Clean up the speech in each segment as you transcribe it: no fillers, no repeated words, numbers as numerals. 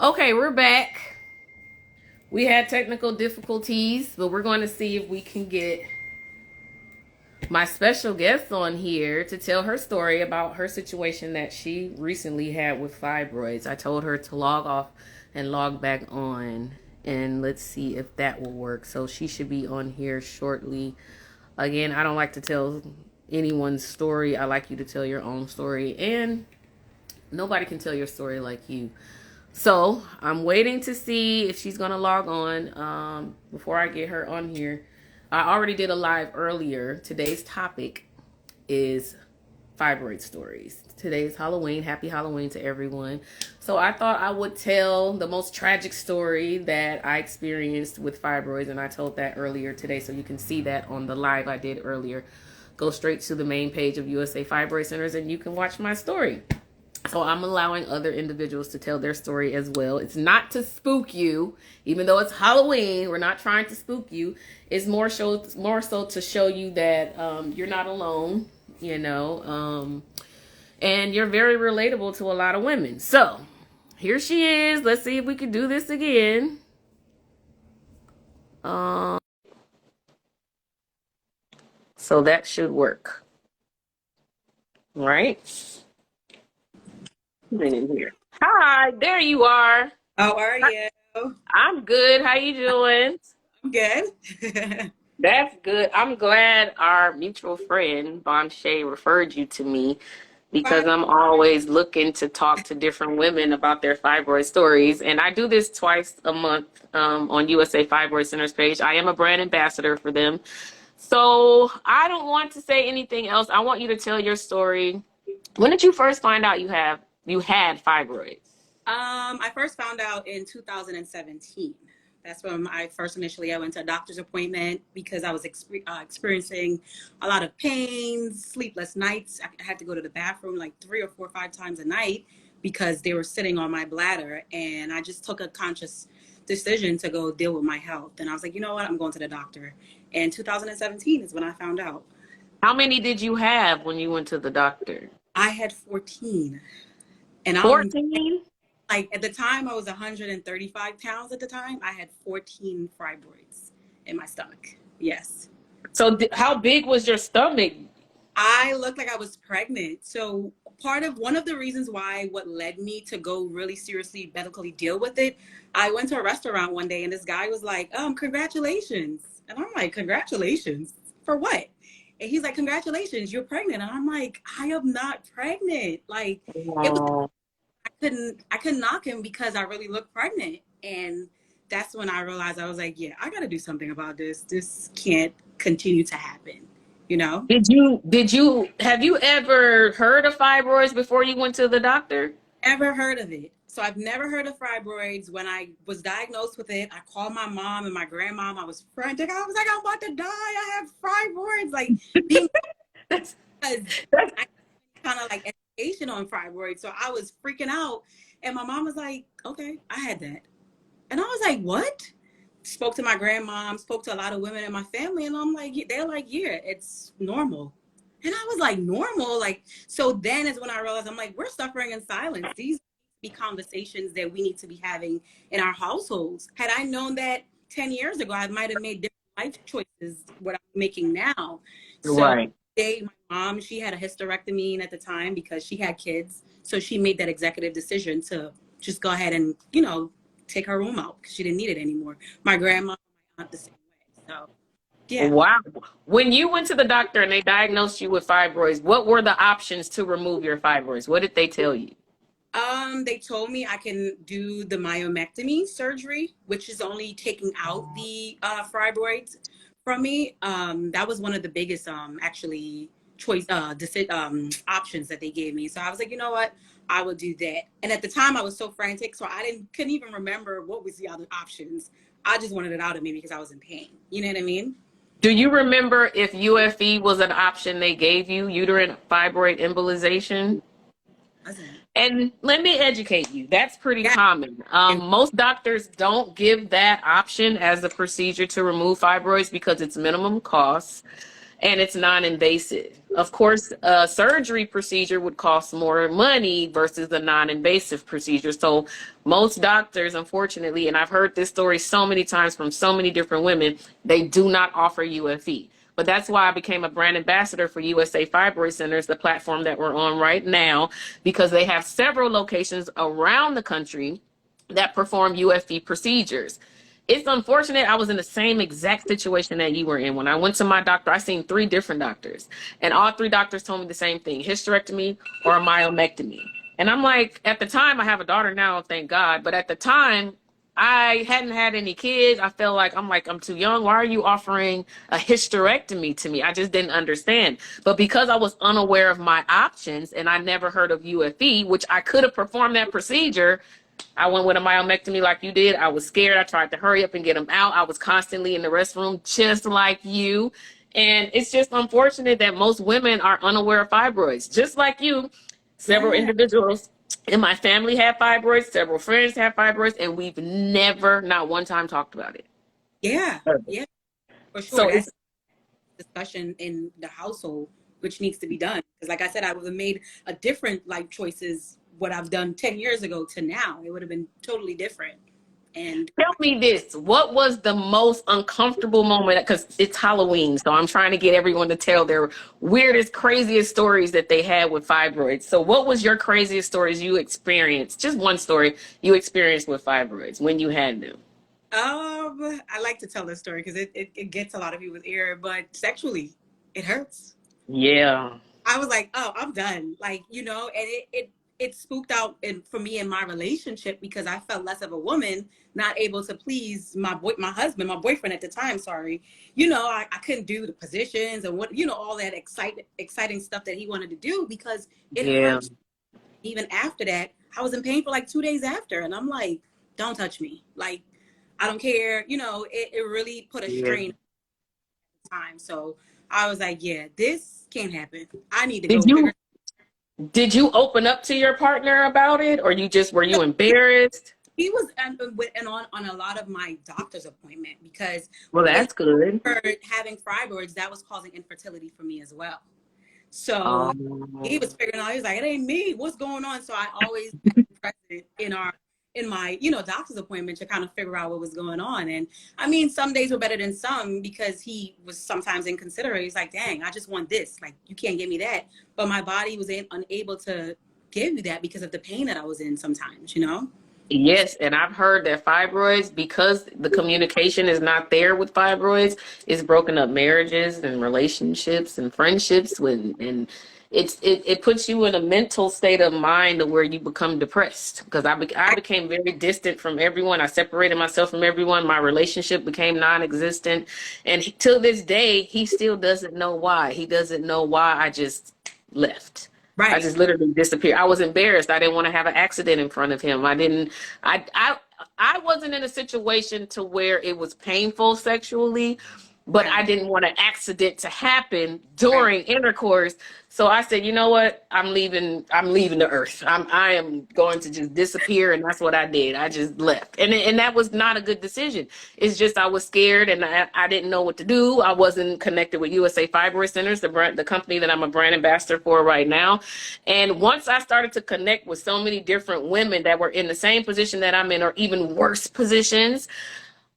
Okay, we're back. We had technical difficulties, but we're going to see if we can get my special guest on here to tell her story about her situation that she recently had with fibroids. I told her to log off and log back on, and let's see if that will work. So she should be on here shortly. Again, I don't like to tell anyone's story. I like you to tell your own story, and nobody can tell your story like you. So I'm waiting to see if she's gonna log on before I get her on here. I already did a live earlier. Today's topic is fibroid stories. Today's Halloween. Happy Halloween to everyone. So I thought I would tell the most tragic story that I experienced with fibroids, and I told that earlier today, so you can see that on the live I did earlier. Go straight to the main page of USA Fibroid Centers and you can watch my story. So I'm allowing other individuals to tell their story as well. It's not to spook you, even though it's Halloween. We're not trying to spook you. It's more so to show you that you're not alone, and you're very relatable to a lot of women. So here she is. Let's see if we can do this again. So that should work, right? Right in here. Hi, there you are. How are you? I'm good. How you doing? I'm good. That's good. I'm glad our mutual friend, Shay, referred you to me because Fine. I'm always looking to talk to different women about their fibroid stories. And I do this twice a month on USA Fibroid Center's page. I am a brand ambassador for them. So I don't want to say anything else. I want you to tell your story. When did you first find out you had fibroids? I first found out in 2017. That's when I went to a doctor's appointment because I was experiencing a lot of pain, sleepless nights. I had to go to the bathroom like 3 or 4 or 5 times a night because they were sitting on my bladder. And I just took a conscious decision to go deal with my health. And I was like, you know what? I'm going to the doctor. And 2017 is when I found out. How many did you have when you went to the doctor? I had 14. And I'm 14? like, at the time I was 135 pounds. At the time I had 14 fibroids in my stomach. Yes. So how big was your stomach? I looked like I was pregnant. So one of the reasons why what led me to go really seriously medically deal with it, I went to a restaurant one day and this guy was like, congratulations. And I'm like, congratulations for what? And he's like, congratulations, you're pregnant. And I'm like, I am not pregnant. Like, it was, Wow. I couldn't knock him because I really looked pregnant. And that's when I realized, I was like, yeah, I got to do something about this. This can't continue to happen, you know? Have you ever heard of fibroids before you went to the doctor? Ever heard of it? So I've never heard of fibroids. When I was diagnosed with it, I called my mom and my grandmom. I was frantic. I was like, I'm about to die. I have fibroids. Like, being That's, because that's, I kind of like education on fibroids. So I was freaking out. And my mom was like, okay, I had that. And I was like, what? Spoke to my grandmom, spoke to a lot of women in my family. And I'm like, they're like, yeah, it's normal. And I was like, normal? Like, so then is when I realized, I'm like, we're suffering in silence. These be conversations that we need to be having in our households. Had I known that 10 years ago, I might have made different life choices, what I'm making now. So right. my mom, she had a hysterectomy at the time because she had kids. So she made that executive decision to just go ahead and, take her womb out because she didn't need it anymore. My grandma, my aunt, the same way. So, yeah. Wow. When you went to the doctor and they diagnosed you with fibroids, what were the options to remove your fibroids? What did they tell you? They told me I can do the myomectomy surgery, which is only taking out the fibroids from me. That was one of the biggest actually options that they gave me. So I was like, you know what, I will do that. And at the time, I was so frantic, so I couldn't even remember what was the other options. I just wanted it out of me because I was in pain. You know what I mean? Do you remember if UFE was an option they gave you, uterine fibroid embolization? Wasn't. And let me educate you. That's pretty Yeah. common. And Most doctors don't give that option as a procedure to remove fibroids because it's minimum cost. and it's non-invasive. Of course, a surgery procedure would cost more money versus a non-invasive procedure. So most doctors, unfortunately, and I've heard this story so many times from so many different women, they do not offer UFE. But that's why I became a brand ambassador for USA Fibroid Centers, the platform that we're on right now, because they have several locations around the country that perform UFE procedures. It's unfortunate I was in the same exact situation that you were in. When I went to my doctor, I seen 3 different doctors, and all 3 doctors told me the same thing: hysterectomy or a myomectomy. And I'm like, at the time, I have a daughter now, thank God, but at the time, I hadn't had any kids. I felt like, I'm too young. Why are you offering a hysterectomy to me? I just didn't understand. But because I was unaware of my options and I never heard of UFE, which I could have performed that procedure, I went with a myomectomy like you did. I was scared. I tried to hurry up and get them out. I was constantly in the restroom just like you. And it's just unfortunate that most women are unaware of fibroids. Just like you, several Yeah. individuals in my family have fibroids, several friends have fibroids, and we've never, not one time, talked about it. Yeah. Yeah. For sure. So That's it's, a discussion in the household, which needs to be done. Because like I said, I would have made a different life choices what I've done 10 years ago to now. It would have been totally different. And tell me this, what was the most uncomfortable moment? Because it's Halloween, so I'm trying to get everyone to tell their weirdest, craziest stories that they had with fibroids. So what was your craziest stories you experienced? Just one story you experienced with fibroids when you had them. I like to tell this story because it gets a lot of people's ear, but sexually, it hurts. Yeah. I was like, oh, I'm done. Like, and it spooked out for me in my relationship because I felt less of a woman, not able to please my boyfriend at the time. Sorry, I couldn't do the positions and all that exciting stuff that he wanted to do because it Yeah. hurts. Even after that, I was in pain for like 2 days after, and I'm like, don't touch me. Like, I don't care. It really put a Yeah. strain on time. So I was like, yeah, this can't happen. I need to Did go figure. you did you open up to your partner about it, or were you embarrassed? He was and on a lot of my doctor's appointment because Well, in that's good. having fibroids, that was causing infertility for me as well. So he Um, was figuring out, he was like, it ain't me. What's going on? So I always present in my, doctor's appointment to kind of figure out what was going on. And I mean, some days were better than some because he was sometimes inconsiderate. He's like, dang, I just want this. Like, you can't give me that. But my body was unable to give you that because of the pain that I was in sometimes. Yes, and I've heard that fibroids, because the communication is not there with fibroids, it's broken up marriages and relationships and friendships and it puts you in a mental state of mind where you become depressed. Because I became very distant from everyone. I separated myself from everyone. My relationship became non-existent, and till this day, he still doesn't know why. He doesn't know why I just left. I Right. just literally disappeared. I was embarrassed. I didn't want to have an accident in front of him. I I I wasn't in a situation to where it was painful sexually, but Right. I didn't want an accident to happen Right. during intercourse. So I said, you know what? I'm leaving the earth. I am going to just disappear. And that's what I did. I just left. And that was not a good decision. It's just, I was scared and I didn't know what to do. I wasn't connected with USA Fibroid Centers, the company that I'm a brand ambassador for right now. And once I started to connect with so many different women that were in the same position that I'm in, or even worse positions,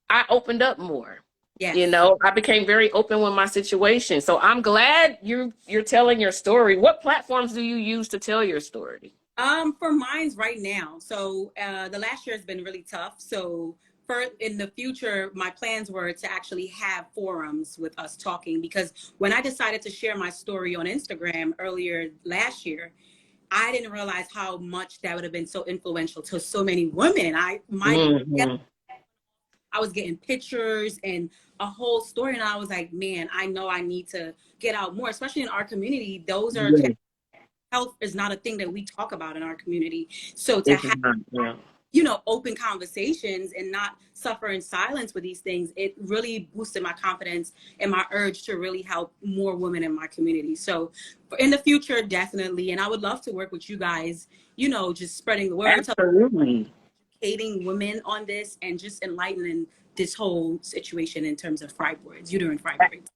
I opened up more. Yes. I became very open with my situation. So I'm glad you're telling your story. What platforms do you use to tell your story? For mine's right now. So the last year has been really tough. So for in the future, my plans were to actually have forums with us talking because when I decided to share my story on Instagram earlier last year, I didn't realize how much that would have been so influential to so many women. Hmm. I was getting pictures and a whole story, and I was like, man, I know I need to get out more, especially in our community. Those are Yeah, health is not a thing that we talk about in our community. So to it's have, not. Yeah. open conversations and not suffer in silence with these things, it really boosted my confidence and my urge to really help more women in my community. So in the future, definitely. And I would love to work with you guys, just spreading the word, Absolutely. educating women on this and just enlightening this whole situation in terms of fibroids, uterine fibroids.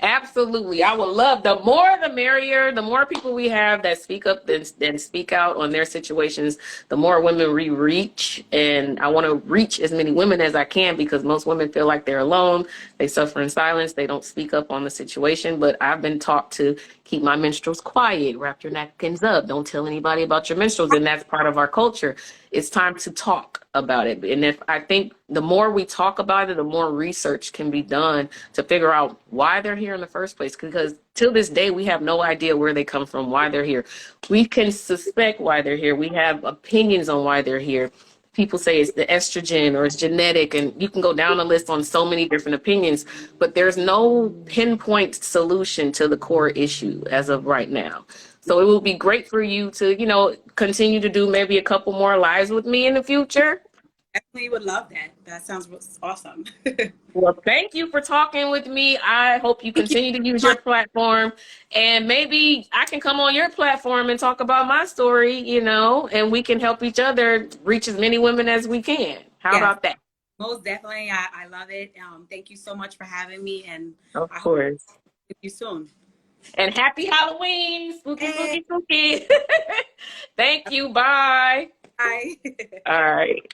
Absolutely. I would love, the more the merrier, the more people we have that speak up and speak out on their situations, the more women we reach. And I want to reach as many women as I can because most women feel like they're alone. They suffer in silence. They don't speak up on the situation. But I've been taught to keep my menstruals quiet, wrap your napkins up, don't tell anybody about your menstruals. And that's part of our culture. It's time to talk about it. And if I think the more we talk about it, the more research can be done to figure out why they're here in the first place. Because till this day, we have no idea where they come from, why they're here. We can suspect why they're here. We have opinions on why they're here. People say it's the estrogen or it's genetic, and you can go down the list on so many different opinions, but there's no pinpoint solution to the core issue as of right now. So it will be great for you to, continue to do maybe a couple more lives with me in the future. Definitely would love that. That sounds awesome. Well, thank you for talking with me. I hope you Thank you continue to use so your much. platform, and maybe I can come on your platform and talk about my story, and we can help each other reach as many women as we can. How Yes, about that? most definitely. I love it. Thank you so much for having me, and Of I hope course. to see you soon. And happy Halloween. Spooky, Hey, spooky, spooky. Thank you. Bye. bye. All right.